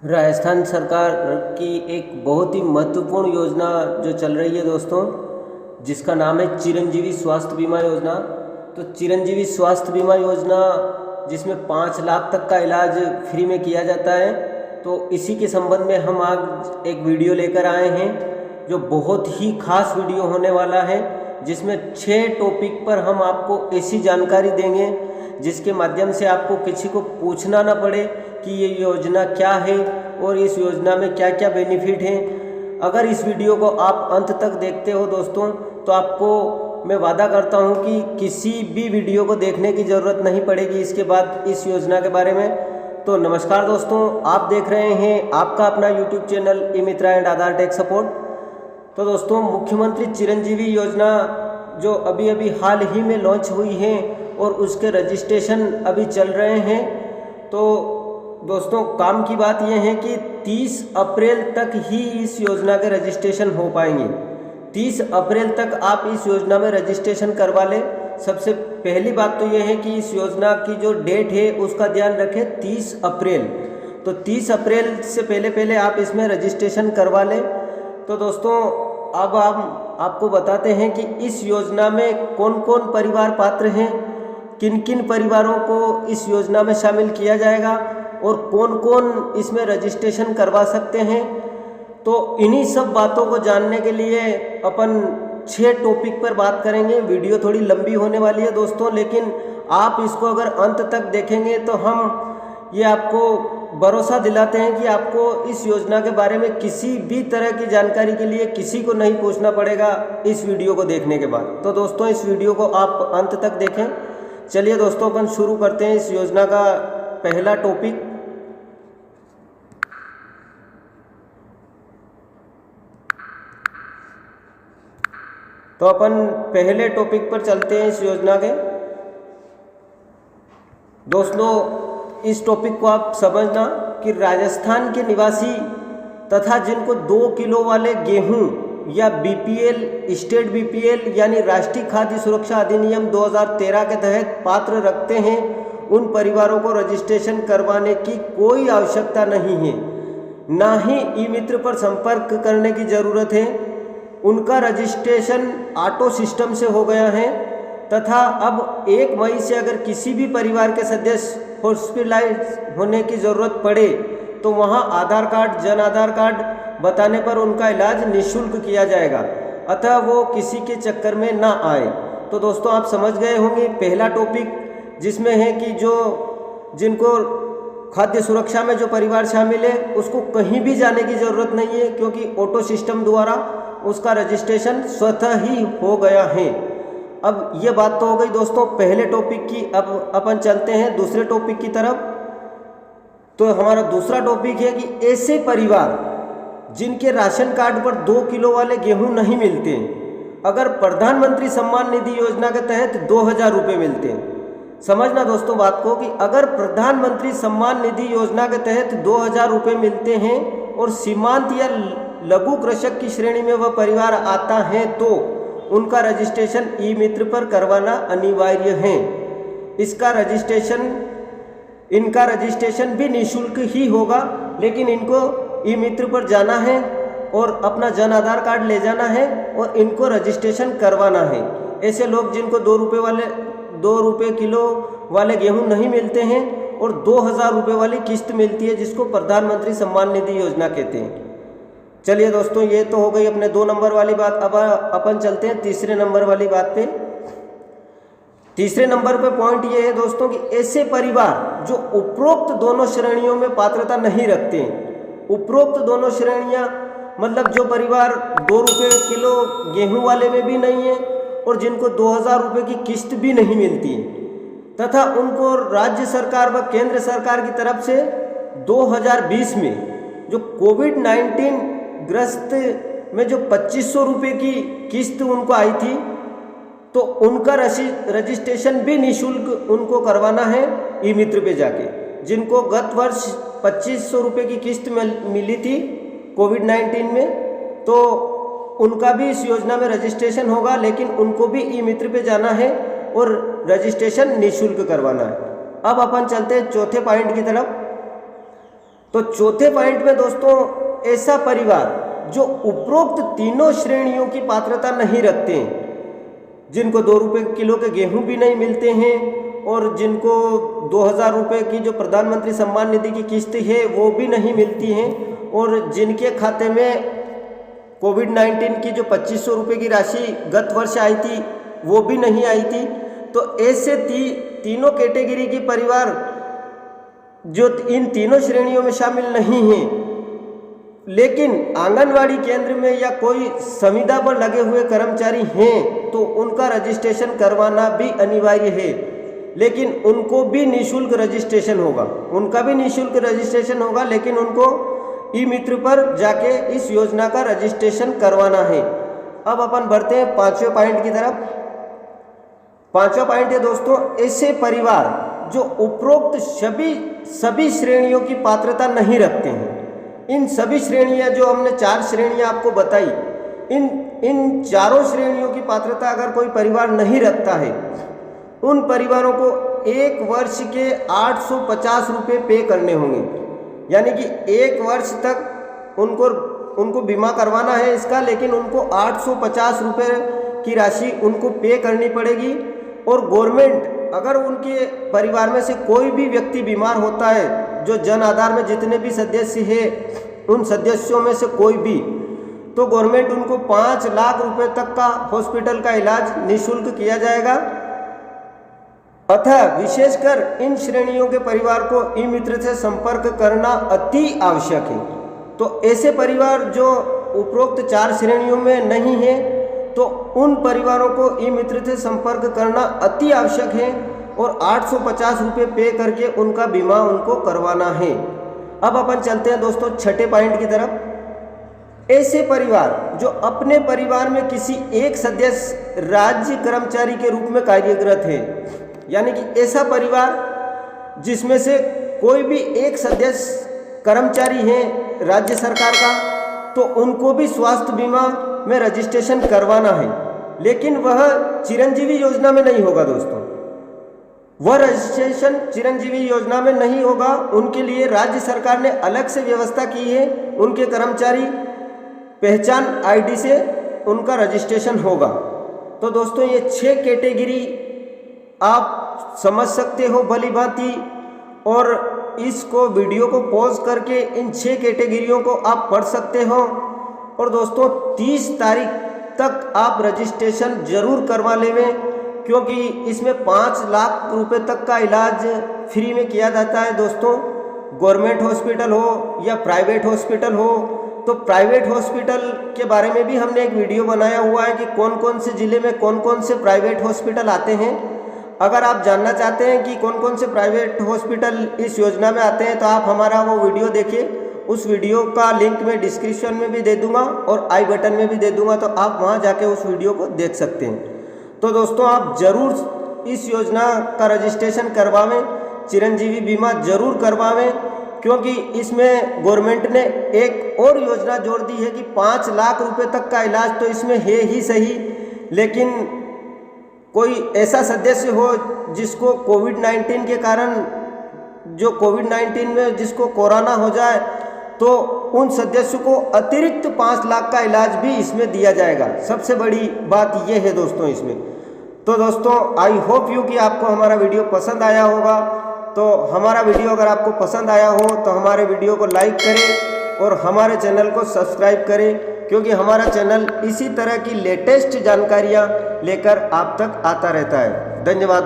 राजस्थान सरकार की एक बहुत ही महत्वपूर्ण योजना जो चल रही है दोस्तों, जिसका नाम है चिरंजीवी स्वास्थ्य बीमा योजना। तो चिरंजीवी स्वास्थ्य बीमा योजना जिसमें 5 लाख तक का इलाज फ्री में किया जाता है। तो इसी के संबंध में हम आज एक वीडियो लेकर आए हैं जो बहुत ही खास वीडियो होने वाला है, जिसमें 6 टॉपिक पर हम आपको ऐसी जानकारी देंगे जिसके माध्यम से आपको किसी को पूछना ना पड़े कि ये योजना क्या है और इस योजना में क्या क्या बेनिफिट हैं। अगर इस वीडियो को आप अंत तक देखते हो दोस्तों, तो आपको मैं वादा करता हूँ कि किसी भी वीडियो को देखने की ज़रूरत नहीं पड़ेगी इसके बाद इस योजना के बारे में। तो नमस्कार दोस्तों, आप देख रहे हैं आपका अपना YouTube channel e Mitra and Aadhaar tech support. तो दोस्तों, मुख्यमंत्री चिरंजीवी योजना जो अभी अभी हाल ही में लॉन्च हुई है और उसके रजिस्ट्रेशन अभी चल रहे हैं। तो दोस्तों, काम की बात यह है कि 30 अप्रैल तक ही इस योजना के रजिस्ट्रेशन हो पाएंगे। 30 अप्रैल तक आप इस योजना में रजिस्ट्रेशन करवा लें। सबसे पहली बात तो यह है कि इस योजना की जो डेट है उसका ध्यान रखें, 30 अप्रैल। तो 30 अप्रैल से पहले आप इसमें रजिस्ट्रेशन करवा लें। तो दोस्तों, अब हम आपको बताते हैं कि इस योजना में कौन कौन परिवार पात्र हैं, किन किन परिवारों को इस योजना में शामिल किया जाएगा और कौन कौन इसमें रजिस्ट्रेशन करवा सकते हैं। तो इन्हीं सब बातों को जानने के लिए अपन 6 टॉपिक पर बात करेंगे। वीडियो थोड़ी लंबी होने वाली है दोस्तों, लेकिन आप इसको अगर अंत तक देखेंगे तो हम ये आपको भरोसा दिलाते हैं कि आपको इस योजना के बारे में किसी भी तरह की जानकारी के लिए किसी को नहीं पूछना पड़ेगा इस वीडियो को देखने के बाद। तो दोस्तों, इस वीडियो को आप अंत तक देखें। चलिए दोस्तों, अपन शुरू करते हैं इस योजना का पहला टॉपिक। तो अपन पहले टॉपिक पर चलते हैं इस योजना के। दोस्तों, इस टॉपिक को आप समझना कि राजस्थान के निवासी तथा जिनको 2 किलो वाले गेहूं या बीपीएल, स्टेट बीपीएल यानी राष्ट्रीय खाद्य सुरक्षा अधिनियम 2013 के तहत पात्र रखते हैं, उन परिवारों को रजिस्ट्रेशन करवाने की कोई आवश्यकता नहीं है। ना ही ई मित्र पर संपर्क करने की ज़रूरत है। उनका रजिस्ट्रेशन ऑटो सिस्टम से हो गया है तथा अब 1 मई से अगर किसी भी परिवार के सदस्य हॉस्पिटलाइज होने की ज़रूरत पड़े तो वहां आधार कार्ड, जन आधार कार्ड बताने पर उनका इलाज निःशुल्क किया जाएगा, अतः वो किसी के चक्कर में ना आए। तो दोस्तों, आप समझ गए होंगे पहला टॉपिक, जिसमें है कि जिनको खाद्य सुरक्षा में जो परिवार शामिल है उसको कहीं भी जाने की ज़रूरत नहीं है, क्योंकि ऑटो सिस्टम द्वारा उसका रजिस्ट्रेशन स्वतः ही हो गया है। अब ये बात तो हो गई दोस्तों पहले टॉपिक की। अब अपन चलते हैं दूसरे टॉपिक की तरफ। तो हमारा दूसरा टॉपिक है कि ऐसे परिवार जिनके राशन कार्ड पर 2 किलो वाले गेहूं नहीं मिलते, अगर प्रधानमंत्री सम्मान निधि योजना के तहत 2000 रुपये मिलते हैं। समझना दोस्तों बात को, कि अगर प्रधानमंत्री सम्मान निधि योजना के तहत 2000 रुपये मिलते हैं और सीमांत या लघु कृषक की श्रेणी में वह परिवार आता है तो उनका रजिस्ट्रेशन ई मित्र पर करवाना अनिवार्य है। इनका रजिस्ट्रेशन भी निःशुल्क ही होगा, लेकिन इनको ई मित्र पर जाना है और अपना जन आधार कार्ड ले जाना है और इनको रजिस्ट्रेशन करवाना है। ऐसे लोग जिनको 2 रुपये किलो वाले गेहूं नहीं मिलते हैं और 2000 रुपये वाली किस्त मिलती है, जिसको प्रधानमंत्री सम्मान निधि योजना कहते हैं। चलिए दोस्तों, ये तो हो गई अपने 2 नंबर वाली बात। अब अपन चलते हैं तीसरे नंबर वाली बात पे। तीसरे नंबर पे पॉइंट ये है दोस्तों कि ऐसे परिवार जो उपरोक्त दोनों श्रेणियों में पात्रता नहीं रखते हैं। उपरोक्त दोनों श्रेणियां मतलब जो परिवार 2 रुपये किलो गेहूं वाले में भी नहीं है और जिनको 2000 रुपये की किस्त भी नहीं मिलती है, तथा उनको राज्य सरकार व केंद्र सरकार की तरफ से 2020 में जो कोविड-19 ग्रस्त में जो 2500 रुपये की किस्त उनको आई थी, तो उनका रजिस्ट्रेशन भी निःशुल्क उनको करवाना है ई मित्र पे जाके। जिनको गत वर्ष 2500 रुपये की किस्त मिली थी कोविड-19 में, तो उनका भी इस योजना में रजिस्ट्रेशन होगा, लेकिन उनको भी ई मित्र पे जाना है और रजिस्ट्रेशन निःशुल्क करवाना है। अब अपन चलते हैं चौथे पॉइंट की तरफ। तो चौथे पॉइंट में दोस्तों, ऐसा परिवार जो उपरोक्त तीनों श्रेणियों की पात्रता नहीं रखते हैं, जिनको 2 रुपये किलो के गेहूं भी नहीं मिलते हैं और जिनको 2000 रुपये की जो प्रधानमंत्री सम्मान निधि की किस्त है वो भी नहीं मिलती हैं, और जिनके खाते में कोविड-19 की जो 2500 रुपये की राशि गत वर्ष आई थी वो भी नहीं आई थी। तो ऐसे तीनों कैटेगरी के परिवार जो इन तीनों श्रेणियों में शामिल नहीं हैं, लेकिन आंगनवाड़ी केंद्र में या कोई संविदा पर लगे हुए कर्मचारी हैं, तो उनका रजिस्ट्रेशन करवाना भी अनिवार्य है। लेकिन उनको भी निःशुल्क रजिस्ट्रेशन होगा, लेकिन उनको ई मित्र पर जाके इस योजना का रजिस्ट्रेशन करवाना है। अब अपन बढ़ते हैं 5वें पॉइंट की तरफ। 5वां पॉइंट है दोस्तों, ऐसे परिवार जो उपरोक्त सभी श्रेणियों की पात्रता नहीं रखते हैं। इन सभी श्रेणियां जो हमने 4 श्रेणियां आपको बताई, इन चारों श्रेणियों की पात्रता अगर कोई परिवार नहीं रखता है, उन परिवारों को 1 वर्ष के 850 रुपये पे करने होंगे। यानी कि 1 वर्ष तक उनको बीमा करवाना है इसका, लेकिन उनको 850 रुपये की राशि उनको पे करनी पड़ेगी। और गवर्नमेंट अगर उनके परिवार में से कोई भी व्यक्ति बीमार होता है, जो जन आधार में जितने भी सदस्य हैं उन सदस्यों में से कोई भी, तो गवर्नमेंट उनको 5 लाख रुपए तक का हॉस्पिटल का इलाज निःशुल्क किया जाएगा। अतः विशेषकर इन श्रेणियों के परिवार को ई मित्र से संपर्क करना अति आवश्यक है। तो ऐसे परिवार जो उपरोक्त 4 श्रेणियों में नहीं है, तो उन परिवारों को ई मित्र से संपर्क करना अति आवश्यक है और 850 रुपये पे करके उनका बीमा उनको करवाना है। अब अपन चलते हैं दोस्तों 6ठे पॉइंट की तरफ। ऐसे परिवार जो अपने परिवार में किसी एक सदस्य राज्य कर्मचारी के रूप में कार्यरत है, यानी कि ऐसा परिवार जिसमें से कोई भी एक सदस्य कर्मचारी है राज्य सरकार का, तो उनको भी स्वास्थ्य बीमा में रजिस्ट्रेशन करवाना है। लेकिन वह चिरंजीवी योजना में नहीं होगा दोस्तों, वह रजिस्ट्रेशन चिरंजीवी योजना में नहीं होगा। उनके लिए राज्य सरकार ने अलग से व्यवस्था की है, उनके कर्मचारी पहचान आईडी से उनका रजिस्ट्रेशन होगा। तो दोस्तों ये 6 कैटेगरी आप समझ सकते हो भली भांति, और इसको वीडियो को पॉज करके इन 6 कैटेगरियों को आप पढ़ सकते हो। और दोस्तों 30 तारीख तक आप रजिस्ट्रेशन जरूर करवा लेवें, क्योंकि इसमें 5 लाख रुपए तक का इलाज फ्री में किया जाता है दोस्तों। गवर्नमेंट हॉस्पिटल हो या प्राइवेट हॉस्पिटल हो, तो प्राइवेट हॉस्पिटल के बारे में भी हमने एक वीडियो बनाया हुआ है कि कौन कौन से ज़िले में कौन कौन से प्राइवेट हॉस्पिटल आते हैं। अगर आप जानना चाहते हैं कि कौन कौन से प्राइवेट हॉस्पिटल इस योजना में आते हैं, तो आप हमारा वो वीडियो देखिए। उस वीडियो का लिंक मैं डिस्क्रिप्शन में भी दे दूंगा और आई बटन में भी दे दूंगा, तो आप वहां जाके उस वीडियो को देख सकते हैं। तो दोस्तों आप जरूर इस योजना का रजिस्ट्रेशन करवावें, चिरंजीवी बीमा जरूर करवावें, क्योंकि इसमें गवर्नमेंट ने एक और योजना जोड़ दी है कि 5 लाख रुपए तक का इलाज तो इसमें है ही सही, लेकिन कोई ऐसा सदस्य हो जिसको कोविड-19 के कारण, जो कोविड-19 में जिसको कोरोना हो जाए, तो उन सदस्यों को अतिरिक्त 5 लाख का इलाज भी इसमें दिया जाएगा। सबसे बड़ी बात यह है दोस्तों इसमें। तो दोस्तों आई होप यू कि आपको हमारा वीडियो पसंद आया होगा। तो हमारा वीडियो अगर आपको पसंद आया हो तो हमारे वीडियो को लाइक करें और हमारे चैनल को सब्सक्राइब करें, क्योंकि हमारा चैनल इसी तरह की लेटेस्ट जानकारियाँ लेकर आप तक आता रहता है। धन्यवाद।